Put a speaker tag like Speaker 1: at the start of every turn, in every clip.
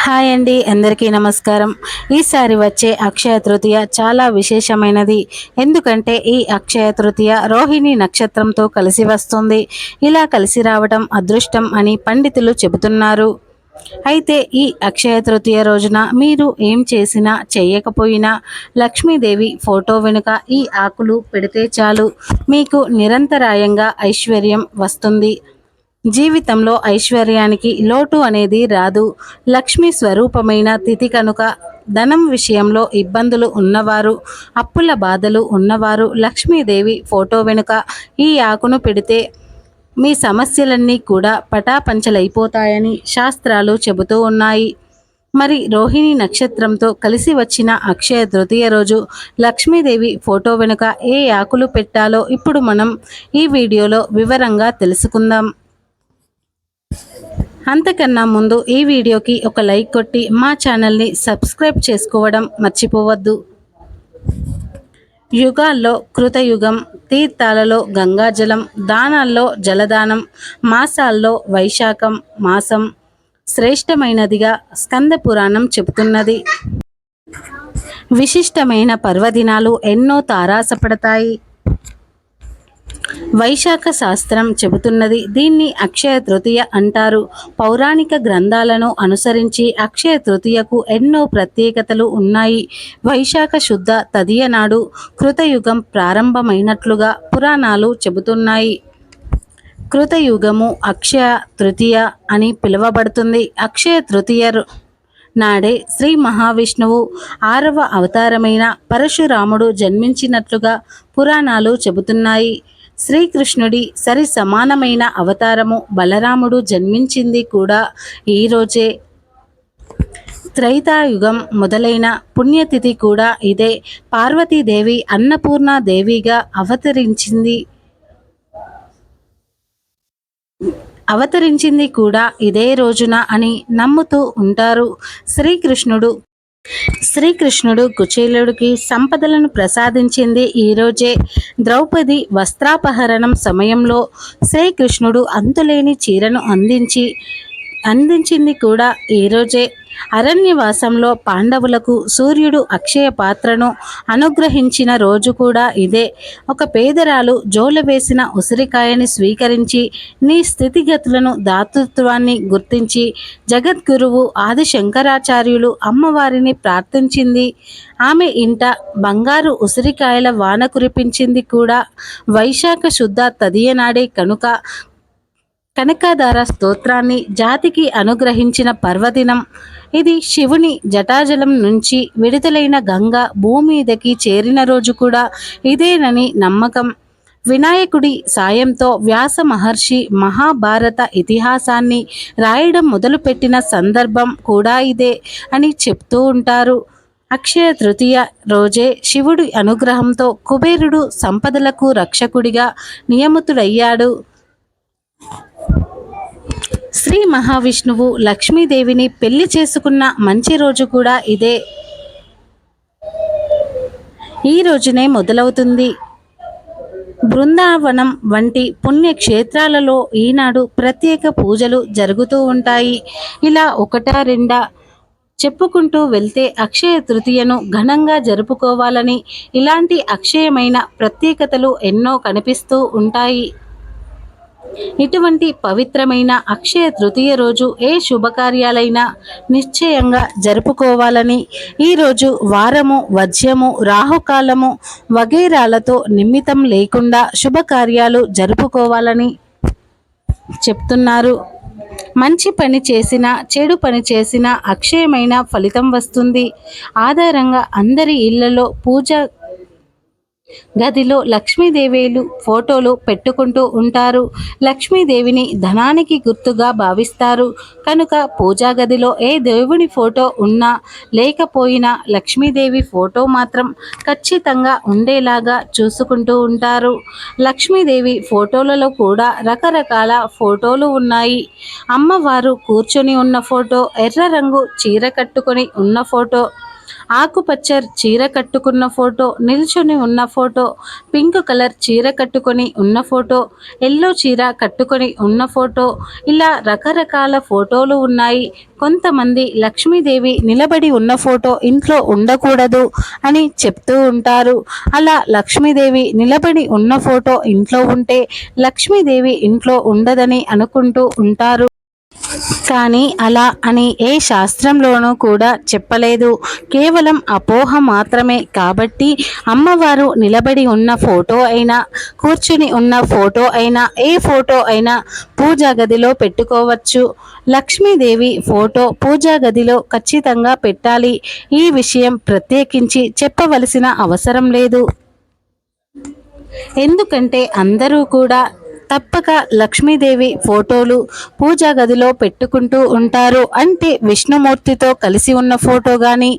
Speaker 1: Hi అండి, అందరికీ నమస్కారం. ఈసారి వచ్చే అక్షయ తృతీయ చాలా విశేషమైనది. ఎందుకంటే ఈ అక్షయ తృతీయ రోహిణి నక్షత్రంతో కలిసి వస్తుంది. ఇలా కలిసి రావడం అదృష్టం అని పండితులు చెబుతున్నారు. అయితే ఈ అక్షయ తృతీయ రోజున మీరు ఏం చేసినా చేయకపోయినా లక్ష్మీదేవి ఫోటో వెనుక ఈ ఆకులు పెడితే చాలు, మీకు నిరంతరాయంగా ఐశ్వర్యం వస్తుంది. జీవితంలో ఐశ్వర్యానికి లోటు అనేది రాదు. లక్ష్మి స్వరూపమైన తిథి కనుక ధనం విషయంలో ఇబ్బందులు ఉన్నవారు, అప్పుల బాధలు ఉన్నవారు లక్ష్మీదేవి ఫోటో వెనుక ఈ ఆకును పెడితే మీ సమస్యలన్నీ కూడా పటాపంచలైపోతాయని శాస్త్రాలు చెబుతూ ఉన్నాయి. మరి రోహిణి నక్షత్రంతో కలిసి వచ్చిన అక్షయ తృతీయ రోజు లక్ష్మీదేవి ఫోటో వెనుక ఏ ఆకులు పెట్టాలో ఇప్పుడు మనం ఈ వీడియోలో వివరంగా తెలుసుకుందాం. అంతకన్నా ముందు ఈ వీడియోకి ఒక లైక్ కొట్టి మా ఛానల్ని సబ్స్క్రైబ్ చేసుకోవడం మర్చిపోవద్దు. యుగాల్లో కృతయుగం, తీర్థాలలో గంగాజలం, దానాల్లో జలదానం, మాసాల్లో వైశాఖం మాసం శ్రేష్టమైనదిగా స్కంద పురాణం చెబుతున్నది. విశిష్టమైన పర్వదినాలు ఎన్నో తారాసపడతాయి. వైశాఖ శాస్త్రం చెబుతున్నది దీన్ని అక్షయ తృతీయ అంటారు. పౌరాణిక గ్రంథాలను అనుసరించి అక్షయ తృతీయకు ఎన్నో ప్రత్యేకతలు ఉన్నాయి. వైశాఖ శుద్ధ తదియ నాడు కృతయుగం ప్రారంభమైనట్లుగా పురాణాలు చెబుతున్నాయి. కృతయుగము అక్షయ తృతీయ అని పిలువబడుతుంది. అక్షయ తృతీయ నాడే శ్రీ మహావిష్ణువు 6వ అవతారమైన పరశురాముడు జన్మించినట్లుగా పురాణాలు చెబుతున్నాయి. శ్రీకృష్ణుడి సరి సమానమైన అవతారము బలరాముడు జన్మించింది కూడా ఈరోజే. త్రైతాయుగం మొదలైన పుణ్యతిథి కూడా ఇదే. పార్వతీదేవి అన్నపూర్ణాదేవిగా అవతరించింది కూడా ఇదే రోజున అని నమ్ముతూ ఉంటారు. శ్రీకృష్ణుడు కుచేలుడికి సంపదలను ప్రసాదించింది ఈరోజే. ద్రౌపది వస్త్రాపహరణం సమయంలో శ్రీకృష్ణుడు అంతులేని చీరను అందించింది కూడా ఈరోజే. అరణ్యవాసంలో పాండవులకు సూర్యుడు అక్షయ పాత్రను అనుగ్రహించిన రోజు కూడా ఇదే. ఒక పేదరాలు జోల వేసిన ఉసిరికాయని స్వీకరించి నీ స్థితిగతులను దాతృత్వాన్ని గుర్తించి జగద్గురువు ఆది శంకరాచార్యులు అమ్మవారిని ప్రార్థించింది. ఆమె ఇంట బంగారు ఉసిరికాయల వాన కురిపించింది కూడా వైశాఖ శుద్ధ తదియనాడే కనుక కనకాధార స్తోత్రాన్ని జాతికి అనుగ్రహించిన పర్వదినం ఇది. శివుని జటాజలం నుంచి విడుదలైన గంగ భూమి మీదకి చేరిన రోజు కూడా ఇదేనని నమ్మకం. వినాయకుడి సాయంతో వ్యాస మహర్షి మహాభారత ఇతిహాసాన్ని రాయడం మొదలుపెట్టిన సందర్భం కూడా ఇదే అని చెప్తూ ఉంటారు. అక్షయ తృతీయ రోజే శివుడి అనుగ్రహంతో కుబేరుడు సంపదలకు రక్షకుడిగా నియమితుడయ్యాడు. శ్రీ మహావిష్ణువు లక్ష్మీదేవిని పెళ్లి చేసుకున్న మంచి రోజు కూడా ఇదే. ఈ రోజునే మొదలవుతుంది. బృందావనం వంటి పుణ్యక్షేత్రాలలో ఈనాడు ప్రత్యేక పూజలు జరుగుతూ ఉంటాయి. ఇలా ఒకటా రెండా చెప్పుకుంటూ వెళ్తే అక్షయ తృతీయను ఘనంగా జరుపుకోవాలని ఇలాంటి అక్షయమైన ప్రత్యేకతలు ఎన్నో కనిపిస్తూ ఉంటాయి. ఇటువంటి పవిత్రమైన అక్షయ తృతీయ రోజు ఏ శుభకార్యాలైనా నిశ్చయంగా జరుపుకోవాలని, ఈరోజు వారము వజ్యము రాహుకాలము వగైరాలతో నిమిత్తం లేకుండా శుభకార్యాలు జరుపుకోవాలని చెప్తున్నారు. మంచి పని చేసినా చెడు పని చేసినా అక్షయమైన ఫలితం వస్తుంది. ఆధారంగా అందరి ఇళ్లలో పూజ గదిలో లక్ష్మీదేవిలు ఫోటోలు పెట్టుకుంటూ ఉంటారు. లక్ష్మీదేవిని ధనానికి గుర్తుగా భావిస్తారు కనుక పూజా గదిలో ఏ దేవుని ఫోటో ఉన్నా లేకపోయినా లక్ష్మీదేవి ఫోటో మాత్రం ఖచ్చితంగా ఉండేలాగా చూసుకుంటూ ఉంటారు. లక్ష్మీదేవి ఫోటోలలో కూడా రకరకాల ఫోటోలు ఉన్నాయి. అమ్మవారు కూర్చొని ఉన్న ఫోటో, ఎర్ర రంగు చీర కట్టుకొని ఉన్న ఫోటో, ఆకుపచ్చ చీర కట్టుకున్న ఫోటో, నిల్చొని ఉన్న ఫోటో, పింక్ కలర్ చీర కట్టుకొని ఉన్న ఫోటో, ఎల్లో చీర కట్టుకొని ఉన్న ఫోటో, ఇలా రకరకాల ఫోటోలు ఉన్నాయి. కొంతమంది లక్ష్మీదేవి నిలబడి ఉన్న ఫోటో ఇంట్లో ఉండకూడదు అని చెప్తూ ఉంటారు. అలా లక్ష్మీదేవి నిలబడి ఉన్న ఫోటో ఇంట్లో ఉంటే లక్ష్మీదేవి ఇంట్లో ఉండదని అనుకుంటూ ఉంటారు. కానీ అలా అని ఏ శాస్త్రంలోనూ కూడా చెప్పలేదు. కేవలం అపోహ మాత్రమే. కాబట్టి అమ్మవారు నిలబడి ఉన్న ఫోటో అయినా, కూర్చుని ఉన్న ఫోటో అయినా, ఏ ఫోటో అయినా పూజా గదిలో పెట్టుకోవచ్చు. లక్ష్మీదేవి ఫోటో పూజా గదిలో ఖచ్చితంగా పెట్టాలి. ఈ విషయం ప్రత్యేకించి చెప్పవలసిన అవసరం లేదు. ఎందుకంటే అందరూ కూడా తప్పక లక్ష్మీదేవి ఫోటోలు పూజా గదిలో పెట్టుకుంటూ ఉంటారు. అంటే విష్ణుమూర్తితో కలిసి ఉన్న ఫోటో కానీ,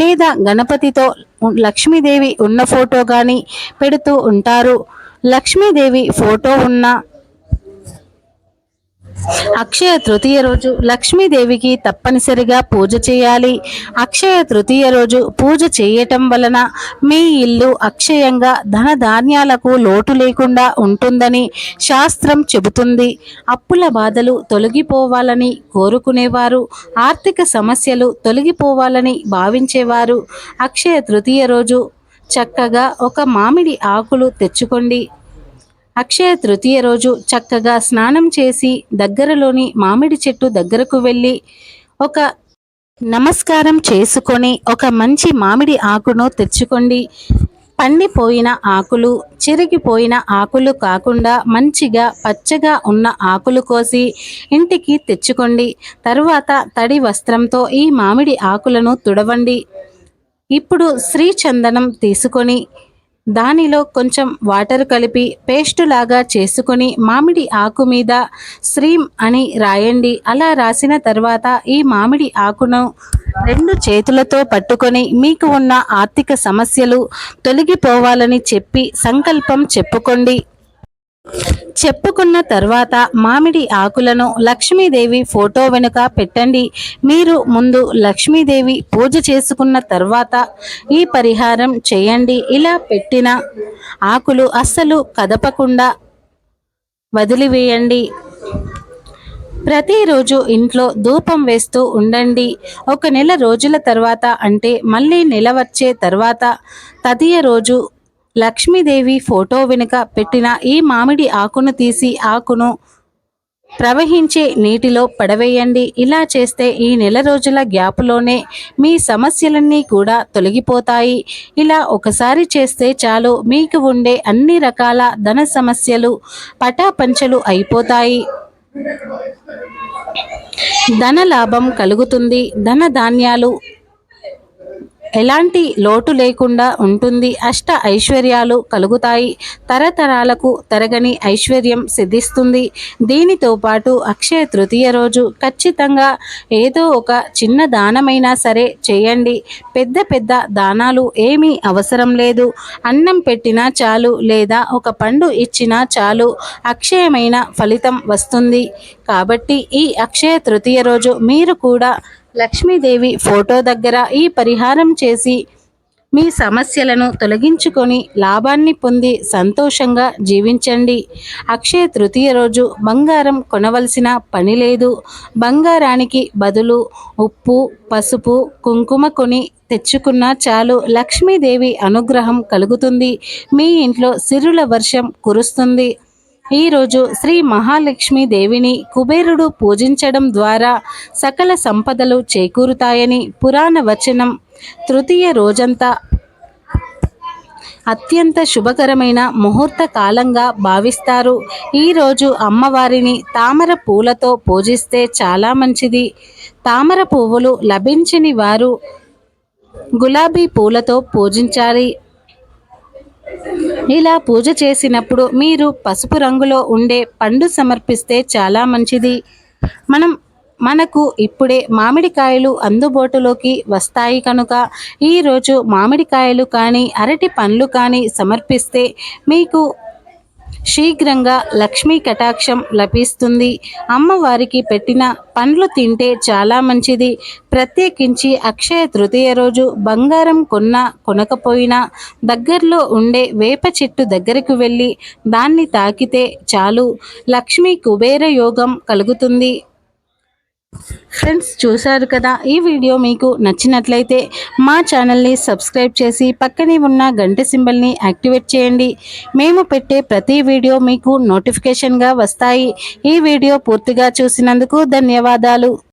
Speaker 1: లేదా గణపతితో లక్ష్మీదేవి ఉన్న ఫోటో కానీ పెడుతూ ఉంటారు. లక్ష్మీదేవి ఫోటో ఉన్న అక్షయ తృతీయ రోజు లక్ష్మీదేవికి తప్పనిసరిగా పూజ చేయాలి. అక్షయ తృతీయ రోజు పూజ చేయటం వలన మీ ఇల్లు అక్షయంగా ధనధాన్యాలకు లోటు లేకుండా ఉంటుందని శాస్త్రం చెబుతుంది. అప్పుల బాధలు తొలగిపోవాలని కోరుకునేవారు, ఆర్థిక సమస్యలు తొలగిపోవాలని భావించేవారు అక్షయ తృతీయ రోజు చక్కగా ఒక మామిడి ఆకులు తెచ్చుకోండి. అక్షయ తృతీయ రోజు చక్కగా స్నానం చేసి దగ్గరలోని మామిడి చెట్టు దగ్గరకు వెళ్ళి ఒక నమస్కారం చేసుకొని ఒక మంచి మామిడి ఆకును తెచ్చుకోండి. పండిపోయిన ఆకులు, చిరిగిపోయిన ఆకులు కాకుండా మంచిగా పచ్చగా ఉన్న ఆకులు కోసి ఇంటికి తెచ్చుకోండి. తరువాత తడి వస్త్రంతో ఈ మామిడి ఆకులను తుడవండి. ఇప్పుడు శ్రీచందనం తీసుకొని దానిలో కొంచెం వాటర్ కలిపి పేస్ట్ లాగా చేసుకొని మామిడి ఆకు మీద శ్రీం అని రాయండి. అలా రాసిన తర్వాత ఈ మామిడి ఆకును 2 చేతులతో పట్టుకొని మీకు ఉన్న ఆర్థిక సమస్యలు తొలగిపోవాలని చెప్పి సంకల్పం చెప్పుకోండి. చెప్పుకున్న తర్వాత మామిడి ఆకులను లక్ష్మీదేవి ఫోటో వెనుక పెట్టండి. మీరు ముందు లక్ష్మీదేవి పూజ చేసుకున్న తర్వాత ఈ పరిహారం చేయండి. ఇలా పెట్టిన ఆకులు అస్సలు కదపకుండా వదిలివేయండి. ప్రతిరోజు ఇంట్లో ధూపం వేస్తూ ఉండండి. 1 నెల రోజుల తర్వాత, అంటే మళ్ళీ నెల వచ్చే తర్వాత తదియ రోజు లక్ష్మీదేవి ఫోటో వెనుక పెట్టిన ఈ మామిడి ఆకును తీసి ఆకును ప్రవహించే నీటిలో పడవేయండి. ఇలా చేస్తే ఈ నెల రోజుల గ్యాప్లోనే మీ సమస్యలన్నీ కూడా తొలగిపోతాయి. ఇలా ఒకసారి చేస్తే చాలు, మీకు ఉండే అన్ని రకాల ధన సమస్యలు పటాపంచలు అయిపోతాయి. ధన లాభం కలుగుతుంది. ధన ధాన్యాలు ఎలాంటి లోటు లేకుండా ఉంటుంది. అష్ట ఐశ్వర్యాలు కలుగుతాయి. తరతరాలకు తరగని ఐశ్వర్యం సిద్ధిస్తుంది. దీనితో పాటు అక్షయ తృతీయ రోజు ఖచ్చితంగా ఏదో ఒక చిన్న దానమైనా సరే చేయండి. పెద్ద పెద్ద దానాలు ఏమీ అవసరం లేదు. అన్నం పెట్టినా చాలు, లేదా ఒక పండు ఇచ్చినా చాలు, అక్షయమైన ఫలితం వస్తుంది. కాబట్టి ఈ అక్షయ తృతీయ రోజు మీరు కూడా లక్ష్మీదేవి ఫోటో దగ్గర ఈ పరిహారం చేసి మీ సమస్యలను తొలగించుకొని లాభాన్ని పొంది సంతోషంగా జీవించండి. అక్షయ తృతీయ రోజు బంగారం కొనవలసిన పని లేదు. బంగారానికి బదులు ఉప్పు, పసుపు, కుంకుమ కొని తెచ్చుకున్నా చాలు, లక్ష్మీదేవి అనుగ్రహం కలుగుతుంది. మీ ఇంట్లో సిరుల వర్షం కురుస్తుంది. ఈరోజు శ్రీ మహాలక్ష్మి దేవిని కుబేరుడు పూజించడం ద్వారా సకల సంపదలు చేకూరుతాయని పురాణ వచనం. తృతీయ రోజంతా అత్యంత శుభకరమైన ముహూర్త కాలంగా భావిస్తారు. ఈరోజు అమ్మవారిని తామర పూలతో పూజిస్తే చాలా మంచిది. తామర పువ్వులు లభించని వారు గులాబీ పూలతో పూజించాలి. ఇలా పూజ చేసినప్పుడు మీరు పసుపు రంగులో ఉండే పండు సమర్పిస్తే చాలా మంచిది. మనకు ఇప్పుడే మామిడికాయలు అందుబాటులోకి వస్తాయి కనుక ఈరోజు మామిడికాయలు కానీ, అరటి పండ్లు కానీ సమర్పిస్తే మీకు శీఘ్రంగా లక్ష్మీ కటాక్షం లభిస్తుంది. అమ్మవారికి పెట్టిన పండ్లు తింటే చాలా మంచిది. ప్రత్యేకించి అక్షయ తృతీయ రోజు బంగారం కొన్నా కొనకపోయినా దగ్గరలో ఉండే వేప చెట్టు దగ్గరకు వెళ్ళి దాన్ని తాకితే చాలు, లక్ష్మీ కుబేర యోగం కలుగుతుంది. ఫ్రెండ్స్, చూశారు కదా, ఈ వీడియో మీకు నచ్చినట్లయితే మా ఛానల్ని సబ్స్క్రైబ్ చేసి పక్కనే ఉన్న గంట సింబల్ని యాక్టివేట్ చేయండి. మేము పెట్టే ప్రతి వీడియో మీకు నోటిఫికేషన్గా వస్తాయి. ఈ వీడియో పూర్తిగా చూసినందుకు ధన్యవాదాలు.